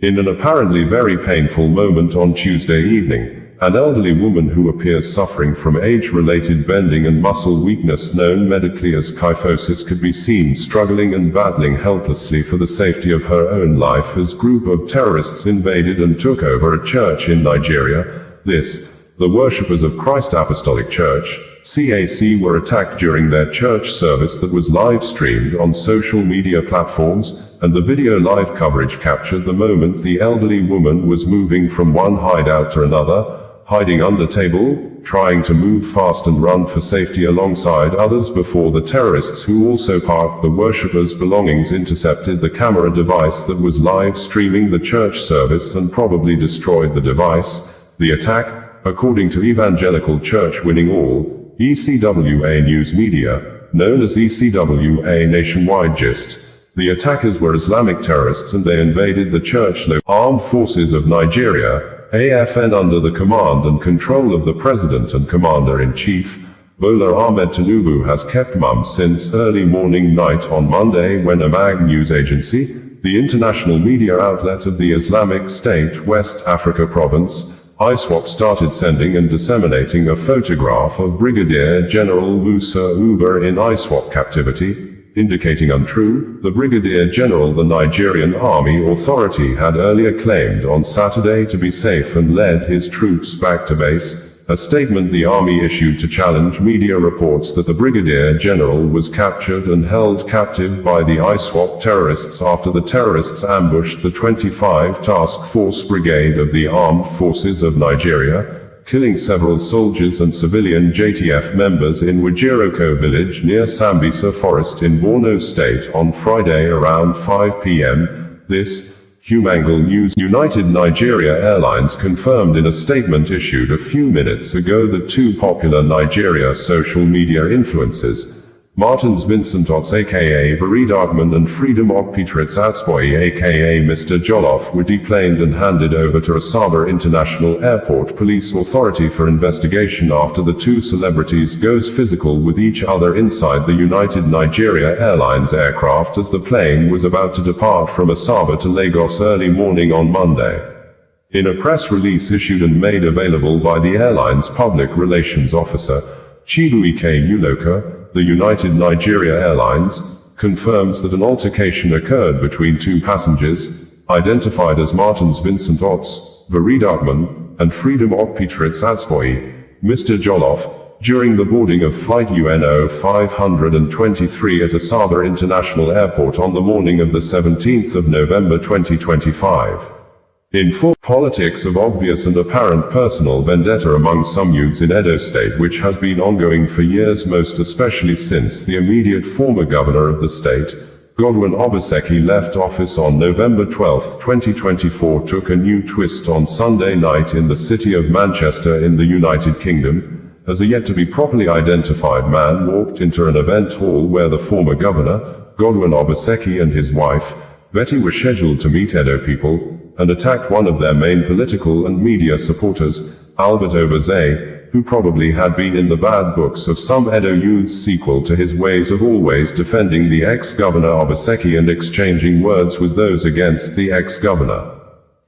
In an apparently very painful moment on Tuesday evening, an elderly woman who appears suffering from age-related bending and muscle weakness known medically as kyphosis could be seen struggling and battling helplessly for the safety of her own life as a group of terrorists invaded and took over a church in Nigeria. The worshippers of Christ Apostolic Church, CAC, were attacked during their church service that was live-streamed on social media platforms, and the video live coverage captured the moment the elderly woman was moving from one hideout to another, hiding under table, trying to move fast and run for safety alongside others before the terrorists, who also parked the worshippers' belongings, intercepted the camera device that was live streaming the church service and probably destroyed the device. The attack, according to Evangelical Church Winning All, ECWA News Media, known as ECWA Nationwide Gist. The attackers were Islamic terrorists and they invaded the church. Armed Forces of Nigeria, AFN, under the command and control of the President and Commander-in-Chief, Bola Ahmed Tinubu, has kept mum since early morning night on Monday, when a MAG news agency, the international media outlet of the Islamic State West Africa Province, ISWAP, started sending and disseminating a photograph of Brigadier General Musa Uba in ISWAP captivity, indicating untrue. The Brigadier General, the Nigerian Army Authority, had earlier claimed on Saturday to be safe and led his troops back to base. A statement the Army issued to challenge media reports that the Brigadier General was captured and held captive by the ISWAP terrorists after the terrorists ambushed the 25 Task Force Brigade of the Armed Forces of Nigeria, killing several soldiers and civilian JTF members in Wajiroko village near Sambisa Forest in Borno State on Friday around 5 p.m. Humangle News. United Nigeria Airlines confirmed in a statement issued a few minutes ago that two popular Nigeria social media influencers, Martins Vincent Otts aka Veridagman and Freedom Okpitritz Atsboy aka Mr. Jollof, were deplaned and handed over to Asaba International Airport Police Authority for investigation after the two celebrities goes physical with each other inside the United Nigeria Airlines aircraft as the plane was about to depart from Asaba to Lagos early morning on Monday. In a press release issued and made available by the airline's public relations officer, Chibuike Uloka, the United Nigeria Airlines confirms that an altercation occurred between two passengers, identified as Martins Vincent Otts, Veridagman, and Freedom Okpitritz Atsboy, Mr. Jollof, during the boarding of Flight UNO 523 at Asaba International Airport on the morning of the 17th of November 2025. In politics of obvious and apparent personal vendetta among some youths in Edo State, which has been ongoing for years, most especially since the immediate former governor of the state, Godwin Obaseki, left office on November 12, 2024, took a new twist on Sunday night in the city of Manchester in the United Kingdom, as a yet-to-be properly identified man walked into an event hall where the former governor, Godwin Obaseki, and his wife, Betty, were scheduled to meet Edo people, and attacked one of their main political and media supporters, Albert Obaze, who probably had been in the bad books of some Edo youth's sequel to his ways of always defending the ex-governor Obaseki and exchanging words with those against the ex-governor.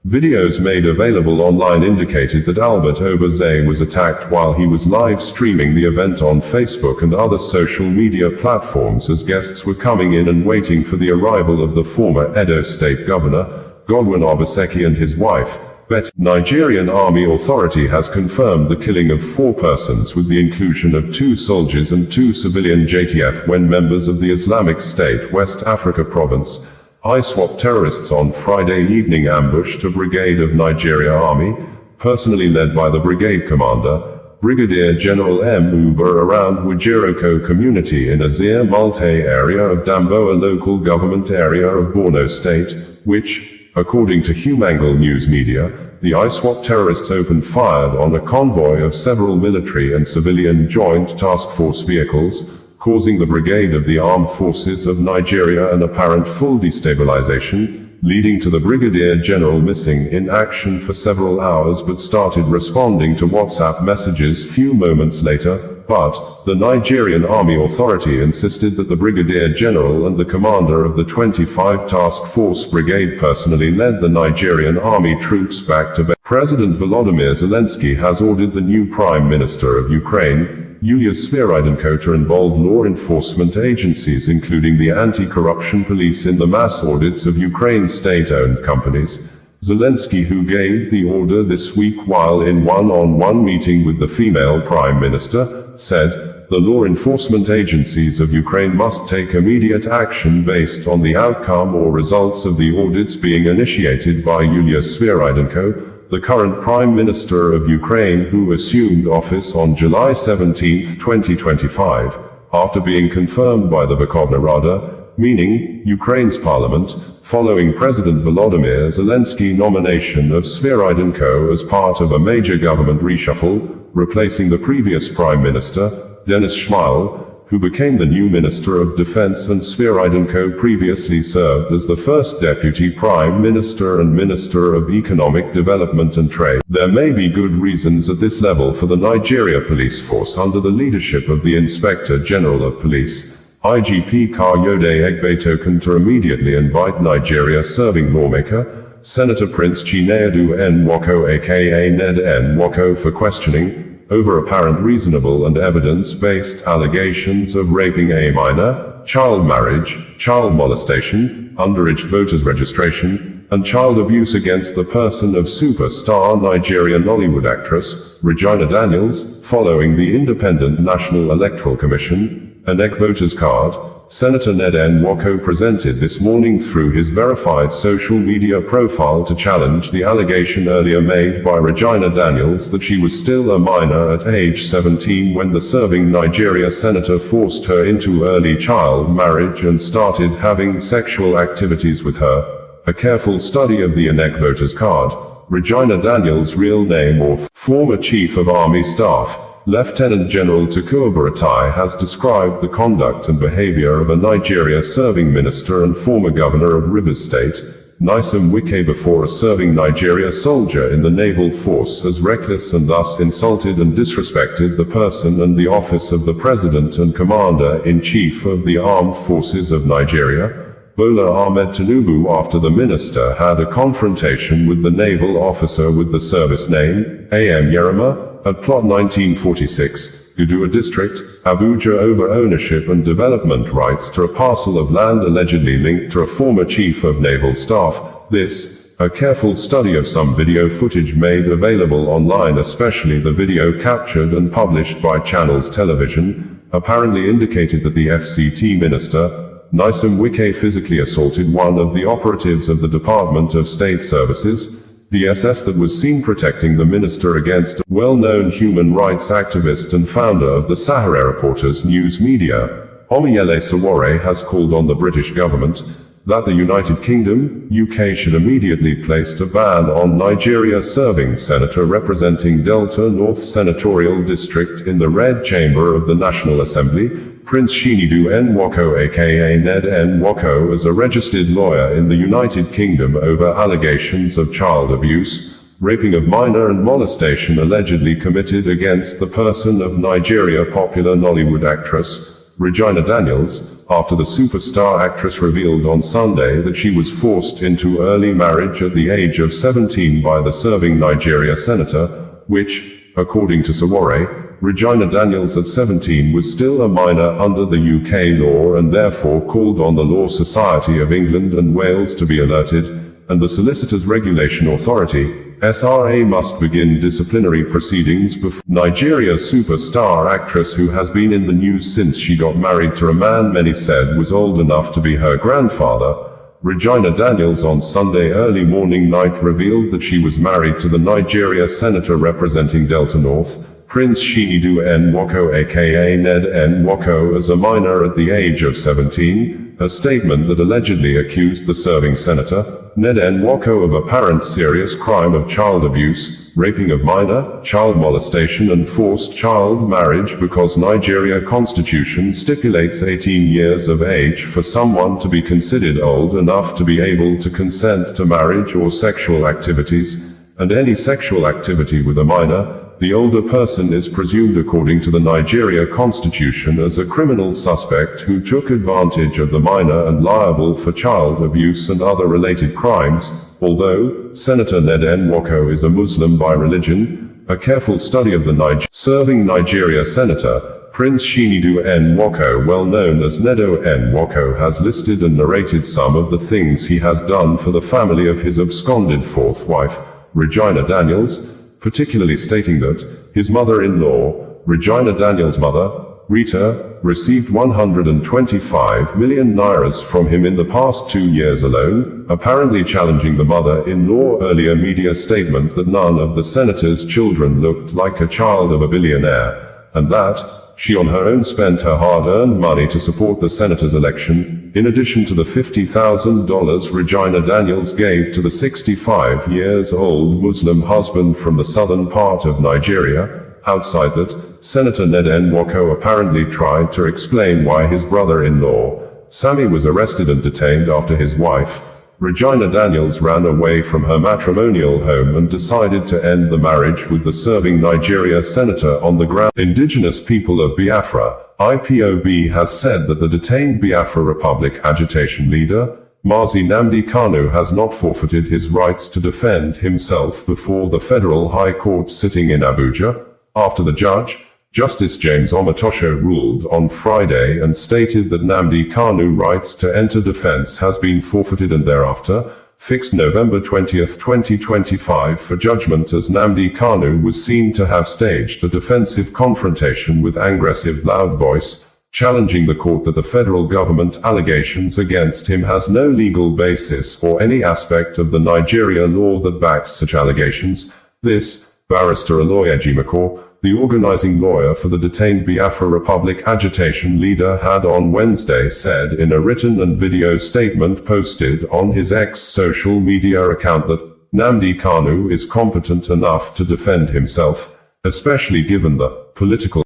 Videos made available online indicated that Albert Obaze was attacked while he was live streaming the event on Facebook and other social media platforms as guests were coming in and waiting for the arrival of the former Edo State Governor, Godwin Obaseki, and his wife, Betty. Nigerian Army Authority has confirmed the killing of 4 persons with the inclusion of 2 soldiers and 2 civilian JTF when members of the Islamic State West Africa Province, ISWAP terrorists on Friday evening ambushed a brigade of Nigeria Army, personally led by the brigade commander, Brigadier General M. Uba, around Wajiroko community in Azir Multe area of Damboa local government area of Borno State, which, according to Humangle News Media, the ISWAP terrorists opened fire on a convoy of several military and civilian joint task force vehicles, causing the Brigade of the Armed Forces of Nigeria an apparent full destabilization, leading to the Brigadier General missing in action for several hours but started responding to WhatsApp messages few moments later, but the Nigerian Army Authority insisted that the Brigadier General and the commander of the 25 Task Force Brigade personally led the Nigerian Army troops back to base. President Volodymyr Zelensky has ordered the new Prime Minister of Ukraine, Yulia Sviridenko, to involve law enforcement agencies including the anti-corruption police in the mass audits of Ukraine's state-owned companies. Zelensky, who gave the order this week while in one-on-one meeting with the female Prime Minister, said, "The law enforcement agencies of Ukraine must take immediate action based on the outcome or results of the audits being initiated by Yulia Sviridenko, the current Prime Minister of Ukraine, who assumed office on July 17, 2025, after being confirmed by the Verkhovna Rada, meaning Ukraine's parliament, following President Volodymyr Zelensky's nomination of Sviridenko as part of a major government reshuffle, replacing the previous Prime Minister, Denis Shmyhal, who became the new Minister of Defense, and Sviridenko previously served as the first Deputy Prime Minister and Minister of Economic Development and Trade. There may be good reasons at this level for the Nigeria Police Force under the leadership of the Inspector General of Police, IGP Kayode Egbetoken, to immediately invite Nigeria-serving lawmaker, Senator Prince Chinedu Nwoko aka Ned Nwoko, for questioning over apparent reasonable and evidence-based allegations of raping a minor, child marriage, child molestation, underage voters registration, and child abuse against the person of superstar Nigerian Nollywood actress, Regina Daniels, following the Independent National Electoral Commission, INEC voters card, Senator Ned Nwoko presented this morning through his verified social media profile to challenge the allegation earlier made by Regina Daniels that she was still a minor at age 17 when the serving Nigeria senator forced her into early child marriage and started having sexual activities with her. A careful study of the INEC voters card, Regina Daniels' real name, or former Chief of Army Staff, Lieutenant General Tukur Buratai, has described the conduct and behavior of a Nigeria-serving minister and former governor of Rivers State, Nyesom Wike, before a serving Nigeria soldier in the naval force, as reckless, and thus insulted and disrespected the person and the office of the President and Commander-in-Chief of the Armed Forces of Nigeria, Bola Ahmed Tinubu, after the minister had a confrontation with the naval officer with the service name, A.M. Yerima, at Plot 1946, Gudua District, Abuja, over ownership and development rights to a parcel of land allegedly linked to a former chief of naval staff. This, a careful study of some video footage made available online, especially the video captured and published by Channels Television, apparently indicated that the FCT minister, Nyesom Wike, physically assaulted one of the operatives of the Department of State Services, DSS, that was seen protecting the minister against a well-known human rights activist and founder of the Sahara Reporters news media. Omiyele Sowore has called on the British government that the United Kingdom, UK, should immediately place a ban on Nigeria serving senator representing Delta North Senatorial District in the Red Chamber of the National Assembly, Prince Chinedu Nwoko aka Ned Nwoko, as a registered lawyer in the United Kingdom over allegations of child abuse, raping of minor and molestation allegedly committed against the person of Nigeria popular Nollywood actress, Regina Daniels, after the superstar actress revealed on Sunday that she was forced into early marriage at the age of 17 by the serving Nigeria senator, which, according to Sowore, Regina Daniels at 17 was still a minor under the UK law and therefore called on the Law Society of England and Wales to be alerted, and the Solicitors Regulation Authority, SRA, must begin disciplinary proceedings before Nigeria's superstar actress, who has been in the news since she got married to a man many said was old enough to be her grandfather. Regina Daniels on Sunday early morning night revealed that she was married to the Nigeria senator representing Delta North, Prince Chinedu Nwoko aka Ned Nwoko, as a minor at the age of 17, a statement that allegedly accused the serving senator, Ned Nwoko, of apparent serious crime of child abuse, raping of minor, child molestation and forced child marriage, because Nigeria constitution stipulates 18 years of age for someone to be considered old enough to be able to consent to marriage or sexual activities, and any sexual activity with a minor, the older person is presumed according to the Nigeria Constitution as a criminal suspect who took advantage of the minor and liable for child abuse and other related crimes. Although Senator Ned Nwoko is a Muslim by religion, a careful study of the serving Nigeria Senator, Prince Shinidu Nwoko, well known as Nedo Nwoko, has listed and narrated some of the things he has done for the family of his absconded fourth wife, Regina Daniels, particularly stating that his mother-in-law, Regina Daniels' mother, Rita, received 125 million nairas from him in the past 2 years alone, apparently challenging the mother-in-law earlier media statement that none of the senator's children looked like a child of a billionaire, and that she on her own spent her hard-earned money to support the senator's election, in addition to the $50,000 Regina Daniels gave to the 65-year-old Muslim husband from the southern part of Nigeria. Outside that, Senator Ned Nwoko apparently tried to explain why his brother-in-law, Sammy, was arrested and detained after his wife, Regina Daniels, ran away from her matrimonial home and decided to end the marriage with the serving Nigeria senator on the ground. Indigenous people of Biafra, IPOB, has said that the detained Biafra Republic agitation leader, Mazi Nnamdi Kanu, has not forfeited his rights to defend himself before the Federal High Court sitting in Abuja, after the judge, Justice James Omotosho, ruled on Friday and stated that Nnamdi Kanu's rights to enter defense has been forfeited and thereafter fixed November 20, 2025 for judgment, as Nnamdi Kanu was seen to have staged a defensive confrontation with aggressive loud voice, challenging the court that the federal government allegations against him has no legal basis or any aspect of the Nigeria law that backs such allegations. This, Barrister Oloyejimako, the organizing lawyer for the detained Biafra Republic agitation leader, had on Wednesday said in a written and video statement posted on his X social media account that Nnamdi Kanu is competent enough to defend himself, especially given the political.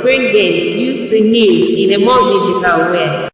Bringing you the news in a more digital way.